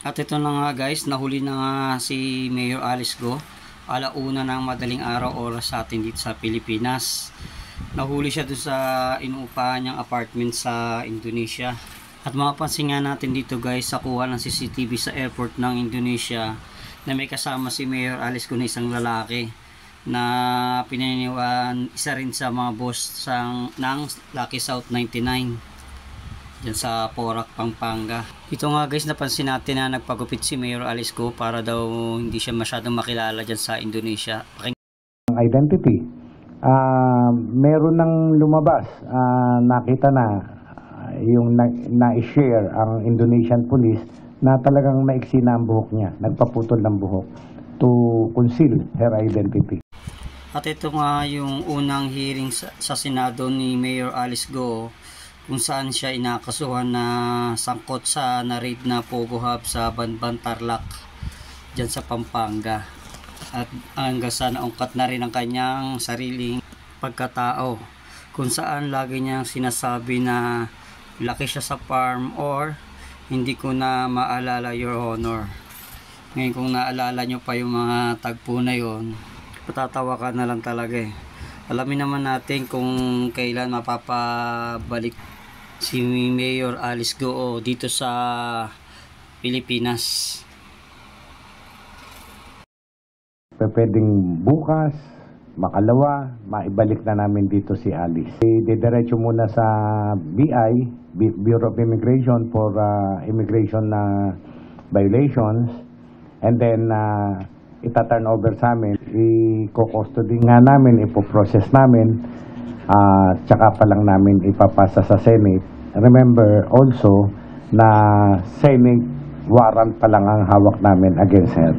At ito na nga guys, nahuli na nga si Mayor Alice Go. Alauna ng madaling araw oras sa atin dito sa Pilipinas. Nahuli siya doon sa inuupahan niyang apartment sa Indonesia. At mapapansin nga natin dito guys sa kuha ng CCTV sa airport ng Indonesia na may kasama si Mayor Alice Go na isang lalaki na pinaniniwan isa rin sa mga boss ng Lucky South 99 dyan sa Porac, Pampanga. Ito nga guys, napansin natin na nagpagupit si Mayor Alice Go para daw hindi siya masyadong makilala dyan sa Indonesia. Identity. Meron ng lumabas, nakita na yung na-share ang Indonesian police na talagang maiksi na ang buhok niya, nagpaputol ng buhok to conceal her identity. At ito nga yung unang hearing sa Senado ni Mayor Alice Go kung saan siya inakasuhan na sangkot sa na-raid na Pogo Hub sa Banban, Tarlac dyan sa Pampanga. At hanggang sa naungkat na rin ang kanyang sariling pagkatao kung saan lagi niyang sinasabi na laki siya sa farm or hindi ko na maalala, Your Honor. Ngayon kung naalala nyo pa yung mga tagpo na yon, patatawa ka na lang talaga eh. Alamin naman natin kung kailan mapapabalik si Mayor Alice Go dito sa Pilipinas. Pwedeng bukas, makalawa, maibalik na namin dito si Alice. Didiretso muna sa BI, Bureau of Immigration for immigration violations, and then ita-turn over sa amin, i-custody nga namin, ipoprocess namin, tsaka pa lang namin ipapasa sa Senate. Remember also na Senate warrant pa lang ang hawak namin against her.